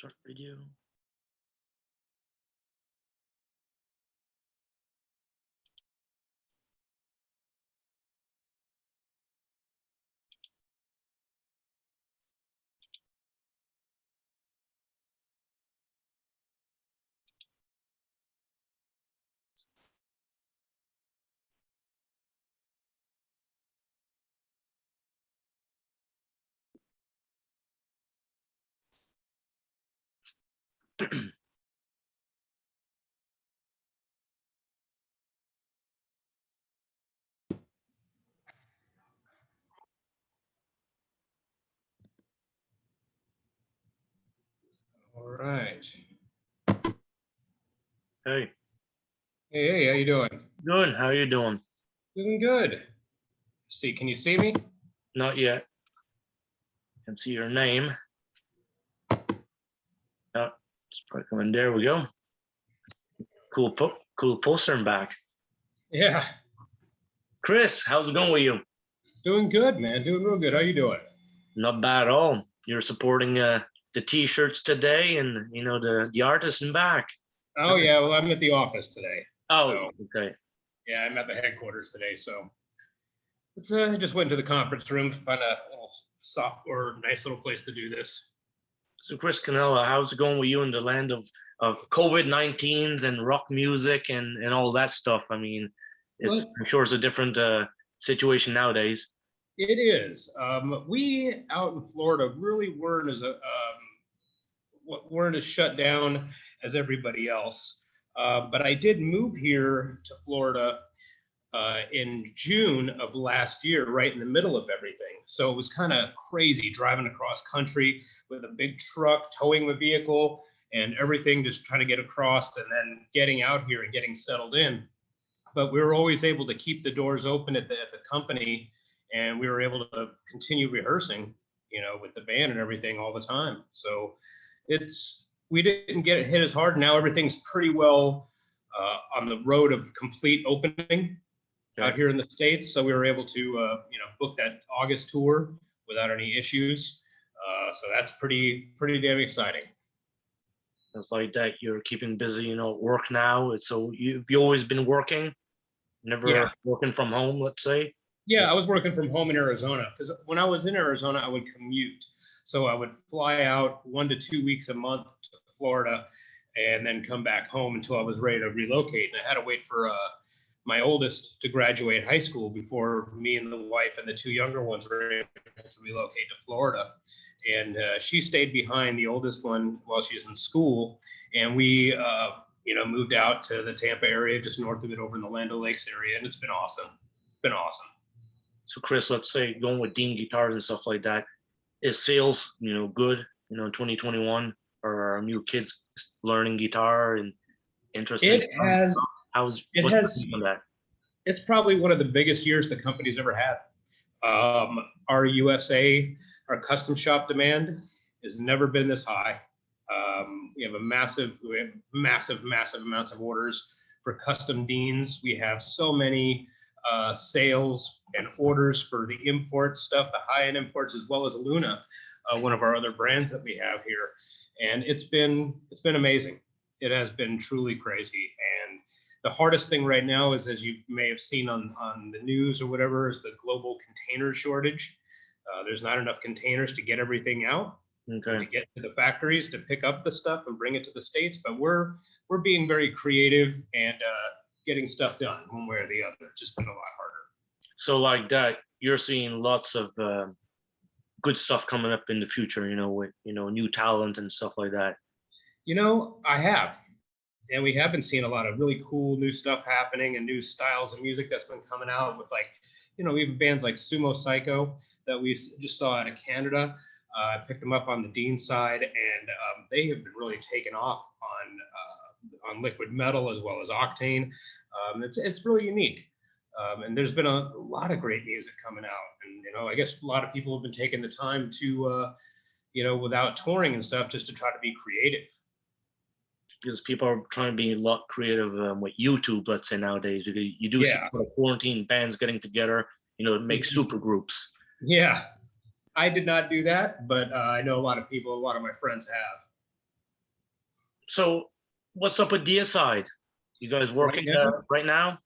Start video. All right. Hey, Hey, how you doing? good. How you doing? Doing good. See, can you see me? Not yet. Can see your name. Oh, it's probably coming. There we go. Cool poster in back. Yeah, Chris, how's it going with you? doing good, man. Doing real good. How you doing? Not bad at all. You're supporting the t-shirts today, and you know the artist in back. Oh yeah, well I'm at the office today. Oh, okay. Yeah, I'm at the headquarters today, so it's I just went to the conference room to find a little soft or nice little place to do this. So Chris Cannella, how's it going with you in the land of COVID-19s and rock music and all that stuff? I mean, I'm sure it's a different situation nowadays. It is. We out in Florida really weren't as shut down as everybody else. But I did move here to Florida in June of last year, right in the middle of everything. So it was kind of crazy driving across country with a big truck, towing the vehicle, and everything, just trying to get across and then getting out here and getting settled in. But we were always able to keep the doors open at the company, and we were able to continue rehearsing, with the band and everything all the time. So we didn't get hit as hard. Now everything's pretty well on the road of complete opening out here in the States. So we were able to, book that August tour without any issues. So that's pretty damn exciting. It's like that you're keeping busy, at work now. So you've always been working, never working from home, let's say? Yeah, I was working from home in Arizona because when I was in Arizona, I would commute. So I would fly out 1 to 2 weeks a month to Florida and then come back home until I was ready to relocate. And I had to wait for my oldest to graduate high school before me and the wife and the two younger ones were able to relocate to Florida. And she stayed behind, the oldest one, while she was in school. And we, moved out to the Tampa area, just north of it, over in the Land O'Lakes area. And it's been awesome. It's been awesome. So Chris, let's say going with Dean guitars and stuff like that, is sales, good, in 2021, or are new kids learning guitar and interested? What's on that? It's probably one of the biggest years the company's ever had. Our USA, our custom shop demand has never been this high. We have massive amounts of orders for custom Deans. We have so many sales and orders for the import stuff, the high-end imports, as well as Luna, one of our other brands that we have here. And it's been amazing. It has been truly crazy. And the hardest thing right now is, as you may have seen on the news or whatever, is the global container shortage. There's not enough containers to get everything out, to get to the factories to pick up the stuff and bring it to the States. But we're being very creative and getting stuff done one way or the other. It's just been a lot harder. So like that, you're seeing lots of good stuff coming up in the future, with new talent and stuff like that. I have. And we have been seeing a lot of really cool new stuff happening and new styles of music that's been coming out with, like, even bands like Sumo Psycho that we just saw out of Canada. I picked them up on the Deicide, and they have been really taken off on liquid metal as well as Octane. It's really unique. And there's been a lot of great music coming out. And, I guess a lot of people have been taking the time to, without touring and stuff, just to try to be creative. Because people are trying to be a lot creative with YouTube, let's say, nowadays. You do see quarantine bands getting together, to make super groups. Yeah, I did not do that, but I know a lot of people, a lot of my friends have. So what's up with Deicide? You guys working right now?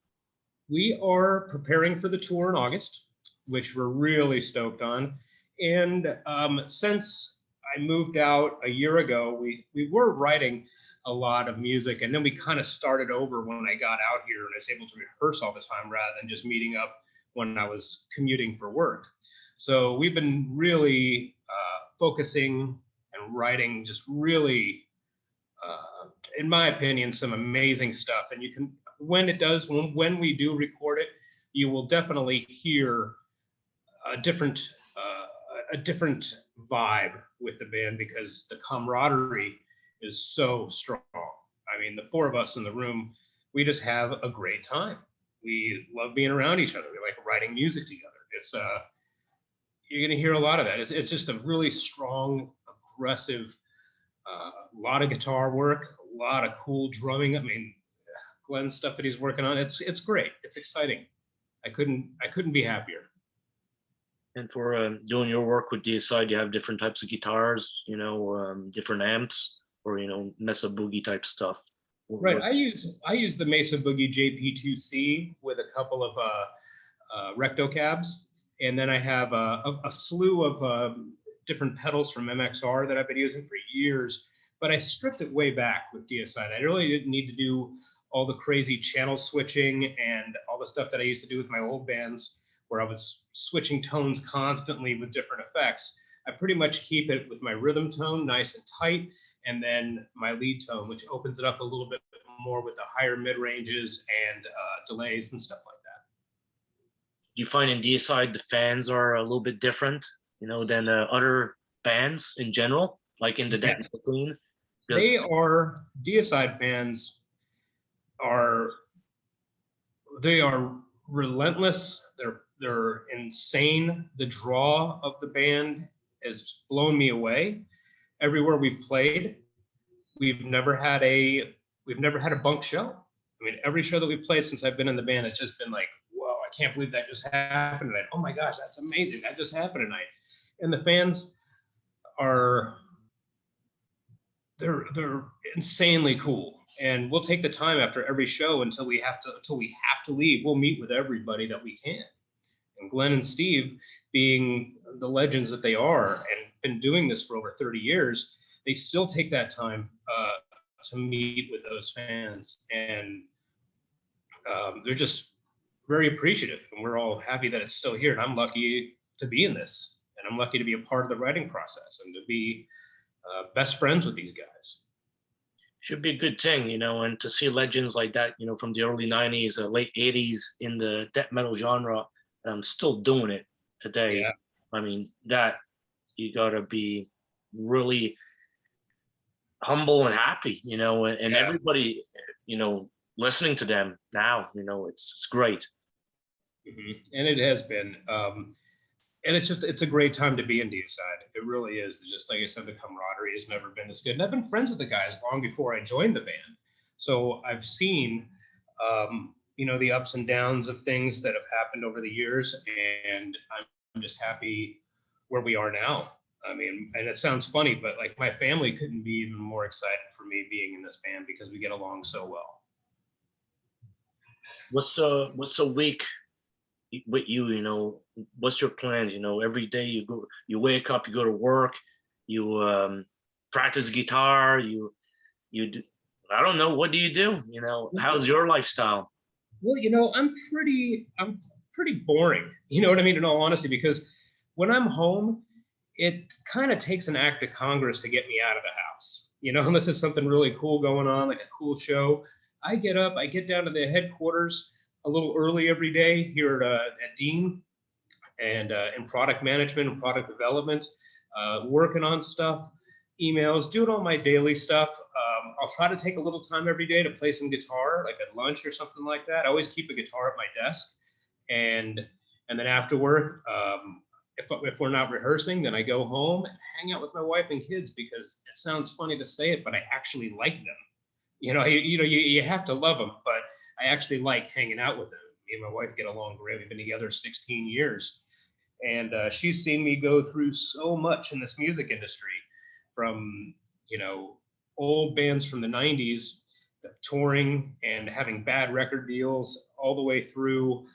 We are preparing for the tour in August, which we're really stoked on. And since I moved out a year ago, we were writing a lot of music, and then we kind of started over when I got out here and I was able to rehearse all the time rather than just meeting up when I was commuting for work. So we've been really focusing and writing just really, in my opinion, some amazing stuff. And you can, when we do record it, you will definitely hear a different vibe with the band because the camaraderie is so strong. I mean, the four of us in the room, we just have a great time. We love being around each other. We like writing music together. It's you're gonna hear a lot of that. It's just a really strong, aggressive, lot of guitar work, a lot of cool drumming. I mean, Glen's stuff that he's working on, it's great. It's exciting. I couldn't be happier. And for doing your work with Deicide, you have different types of guitars, different amps, or Mesa Boogie type stuff. Right. I use the Mesa Boogie JP2C with a couple of recto cabs, and then I have a slew of different pedals from MXR that I've been using for years. But I stripped it way back with Deicide. I really didn't need to do all the crazy channel switching and all the stuff that I used to do with my old bands, where I was switching tones constantly with different effects. I pretty much keep it with my rhythm tone nice and tight, and then my lead tone, which opens it up a little bit more with the higher mid ranges and delays and stuff like that. You find in Deicide the fans are a little bit different, than other bands in general, like in the dance scene? They are, Deicide fans are relentless. They're insane. The draw of the band has blown me away. Everywhere we've played, we've never had a bunk show. I mean, every show that we've played since I've been in the band, it's just been like, whoa, I can't believe that just happened tonight. Oh my gosh, that's amazing. That just happened tonight. And the fans are, they're insanely cool. And we'll take the time after every show until we have to leave. We'll meet with everybody that we can. And Glen and Steve, being the legends that they are and been doing this for over 30 years, they still take that time to meet with those fans. And they're just very appreciative. And we're all happy that it's still here. And I'm lucky to be in this. And I'm lucky to be a part of the writing process and to be best friends with these guys. Should be a good thing, and to see legends like that, from the early 90s, late 80s in the death metal genre, still doing it today. Yeah. I mean, that you gotta be really humble and happy, and everybody, listening to them now, it's great. Mm-hmm. And it has been. And it's a great time to be in Deicide. It really is. Just like I said, the camaraderie has never been this good. And I've been friends with the guys long before I joined the band. So I've seen, the ups and downs of things that have happened over the years. And I'm just happy where we are now. I mean, and it sounds funny, but like my family couldn't be even more excited for me being in this band because we get along so well. What's a week with you, what's your plans? Every day you wake up, you go to work, you practice guitar, you do, I don't know, what do you do? How's your lifestyle? Well, I'm pretty boring, you know what I mean, in all honesty, because when I'm home, it kind of takes an act of Congress to get me out of the house, unless there's something really cool going on, like a cool show. I get up, I get down to the headquarters a little early every day here at Dean and in product management and product development, working on stuff, emails, doing all my daily stuff. I'll try to take a little time every day to play some guitar, like at lunch or something like that. I always keep a guitar at my desk. And then after work, if we're not rehearsing, then I go home and hang out with my wife and kids, because it sounds funny to say it, but I actually like them. You have to love them, but I actually like hanging out with them. Me and my wife get along great. We've been together 16 years. And she's seen me go through so much in this music industry, from, old bands from the 90s, touring and having bad record deals, all the way through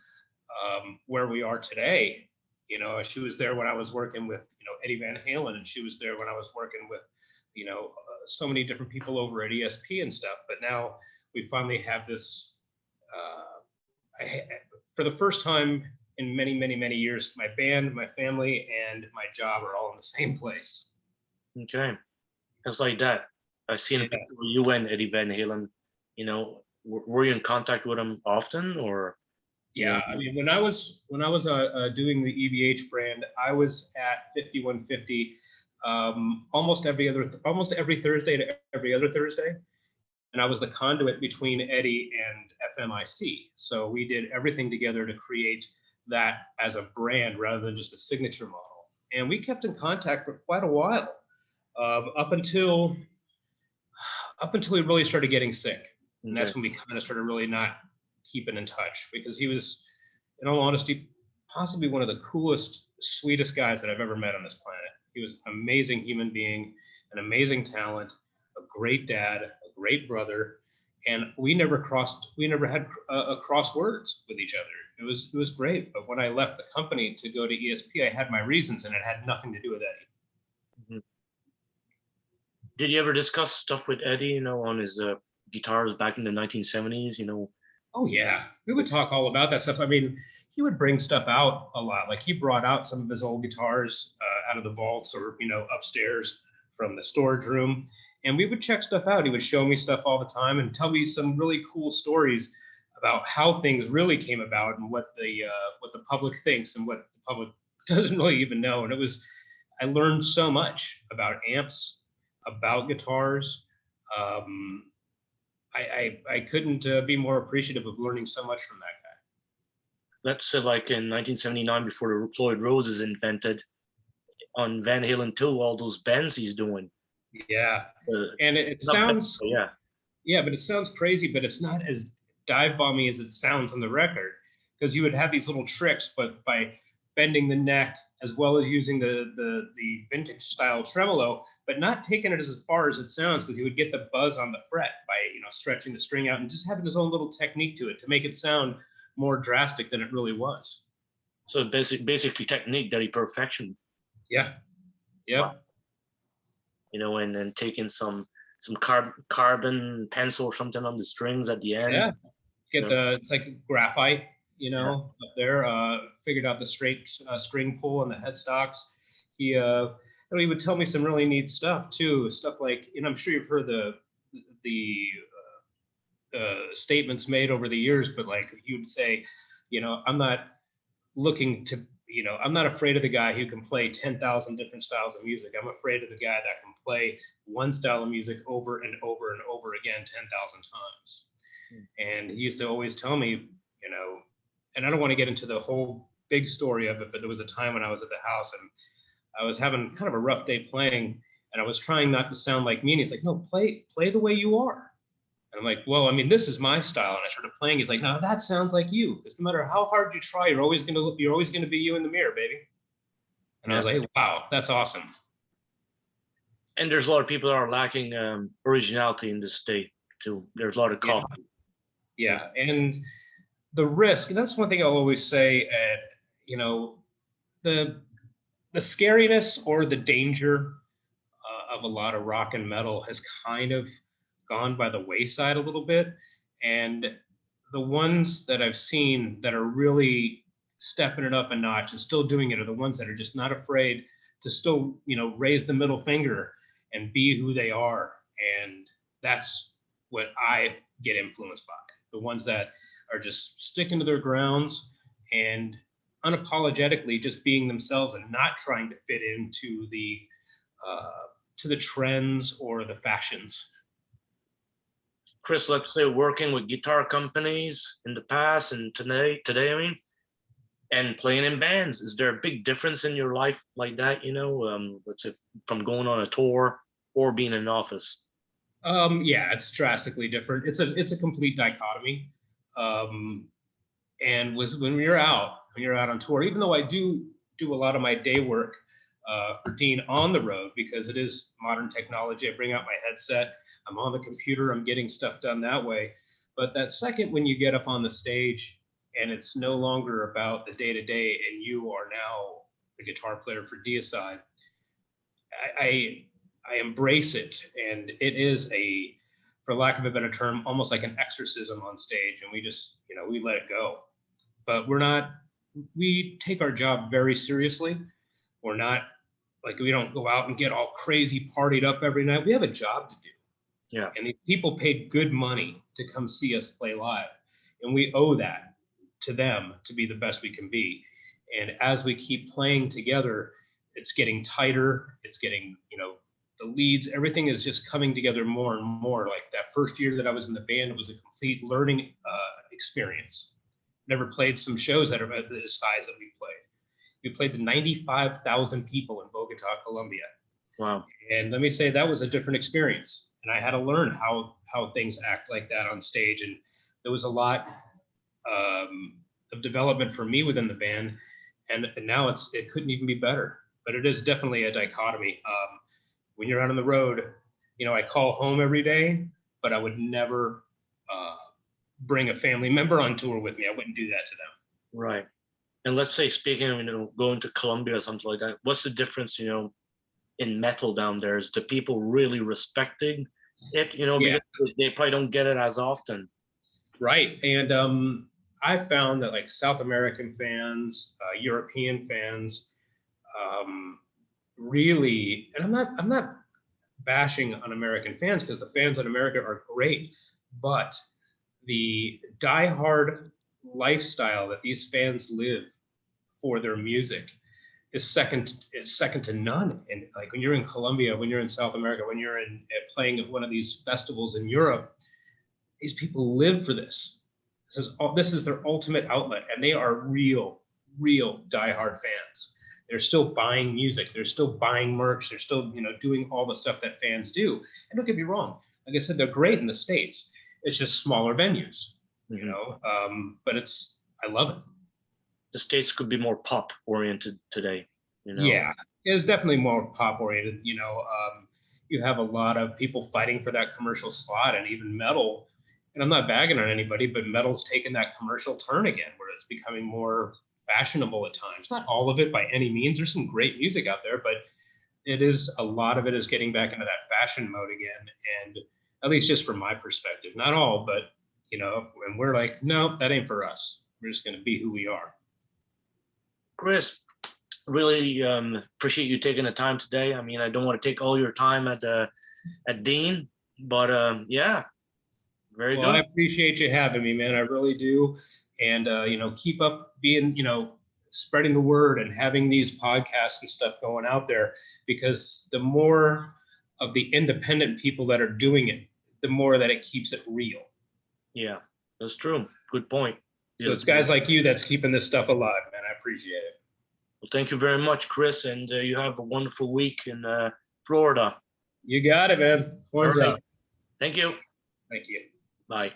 where we are today. You know, she was there when I was working with, you know, Eddie Van Halen, and she was there when I was working with, you know, so many different people over at ESP and stuff. But now we finally have this, for the first time in many, many, many years, my band, my family, and my job are all in the same place. Okay. It's like that. I've seen a picture of you and Eddie Van Halen. You know, were you in contact with him often, or? Yeah, I mean, when I was doing the EVH brand, I was at 5150 almost every Thursday to every other Thursday, and I was the conduit between Eddie and FMIC. So we did everything together to create that as a brand rather than just a signature model. And we kept in contact for quite a while, up until he really started getting sick, and that's when we kind of started really not keeping in touch, because he was, in all honesty, possibly one of the coolest, sweetest guys that I've ever met on this planet. He was an amazing human being, an amazing talent, a great dad, a great brother, and we never had cross words with each other. It was great. But when I left the company to go to ESP, I had my reasons, and it had nothing to do with Eddie. Mm-hmm. Did you ever discuss stuff with Eddie, you know, on his guitars back in the 1970s, you know? Oh yeah, we would talk all about that stuff. I mean, he would bring stuff out a lot. Like he brought out some of his old guitars out of the vaults, or, you know, upstairs from the storage room, and we would check stuff out. He would show me stuff all the time and tell me some really cool stories about how things really came about and what the public thinks and what the public doesn't really even know. And I learned so much about amps, about guitars. I couldn't be more appreciative of learning so much from that guy. Let's say like in 1979, before the Floyd Rose is invented, on Van Halen 2, all those bends he's doing. Yeah, and it sounds, yeah, but it sounds crazy, but it's not as dive bomby as it sounds on the record, because you would have these little tricks, but by bending the neck as well as using the vintage style tremolo, but not taking it as far as it sounds, because he would get the buzz on the fret by, you know, stretching the string out and just having his own little technique to it to make it sound more drastic than it really was. So basically technique that he perfection. Yeah. Yeah. Wow. You know, and then taking some carbon pencil or something on the strings at the end. Yeah. It's like graphite, you know, up there. Figured out the straight string pull on the headstocks. He would tell me some really neat stuff too. Stuff like, you know, I'm sure you've heard the statements made over the years, but like he would say, you know, I'm not afraid of the guy who can play 10,000 different styles of music. I'm afraid of the guy that can play one style of music over and over and over again 10,000 times. And he used to always tell me, you know, and I don't want to get into the whole big story of it, but there was a time when I was at the house and I was having kind of a rough day playing, and I was trying not to sound like me. And he's like, no, play the way you are. And I'm like, well, I mean, this is my style. And I started playing. He's like, no, that sounds like you. Because no matter how hard you try, you're always gonna be you in the mirror, baby. And I was like, wow, that's awesome. And there's a lot of people that are lacking originality in this state too. There's a lot of coffee. Yeah, and the risk, and that's one thing I'll always say, you know, the scariness or the danger of a lot of rock and metal has kind of gone by the wayside a little bit. And the ones that I've seen that are really stepping it up a notch and still doing it are the ones that are just not afraid to still, you know, raise the middle finger and be who they are. And that's what I get influenced by. The ones that are just sticking to their grounds and unapologetically just being themselves and not trying to fit into the trends or the fashions. Chris, let's say working with guitar companies in the past and today, I mean, and playing in bands, is there a big difference in your life like that? You know, let's say from going on a tour or being in an office? Yeah, it's drastically different. It's a complete dichotomy. And when you're out on tour, even though I do a lot of my day work for Dean on the road, because it is modern technology. I bring out my headset, I'm on the computer, I'm getting stuff done that way. But that second, when you get up on the stage and it's no longer about the day-to-day and you are now the guitar player for Deicide, I embrace it. And it is for lack of a better term, almost like an exorcism on stage. And we just, we let it go. But we take our job very seriously. We're not like, we don't go out and get all crazy partied up every night. We have a job to do. Yeah. And these people paid good money to come see us play live. And we owe that to them to be the best we can be. And as we keep playing together, it's getting tighter. It's getting, the leads, everything is just coming together more and more. Like that first year that I was in the band, it was a complete learning experience. Never played some shows that are at the size that we played. We played to 95,000 people in Bogota, Colombia. Wow. And let me say, that was a different experience. And I had to learn how things act like that on stage. And there was a lot of development for me within the band. And now it couldn't even be better. But it is definitely a dichotomy. When you're out on the road, I call home every day, but I would never bring a family member on tour with me. I wouldn't do that to them. Right. And let's say, speaking of, going to Colombia or something like that, what's the difference, in metal down there? Is the people really respecting it, because they probably don't get it as often? Right. And I found that like South American fans, European fans, really, and I'm not bashing on American fans, because the fans in America are great, but the diehard lifestyle that these fans live for their music is second to none. And like when you're in Colombia, when you're in South America, when you're playing at one of these festivals in Europe, these people live for this. This is their ultimate outlet, and they are real diehard fans. They're still buying music. They're still buying merch. They're still, doing all the stuff that fans do. And don't get me wrong. Like I said, they're great in the States. It's just smaller venues, but I love it. The States could be more pop oriented today, Yeah, it's definitely more pop oriented. You have a lot of people fighting for that commercial slot, and even metal. And I'm not bagging on anybody, but metal's taken that commercial turn again, where it's becoming more fashionable at times. Not all of it by any means. There's some great music out there, but a lot of it is getting back into that fashion mode again. And at least just from my perspective, not all, but and we're like, no, that ain't for us. We're just going to be who we are. Chris, really appreciate you taking the time today. I mean, I don't want to take all your time at Dean, but yeah, very good. I appreciate you having me, man. I really do. And keep up being, spreading the word and having these podcasts and stuff going out there, because the more of the independent people that are doing it, the more that it keeps it real. Yeah, that's true. Good point. So it's guys like you that's keeping this stuff alive, man. I appreciate it. Well, thank you very much, Chris, and you have a wonderful week in Florida. You got it, man. Horns up. Thank you. Thank you. Bye.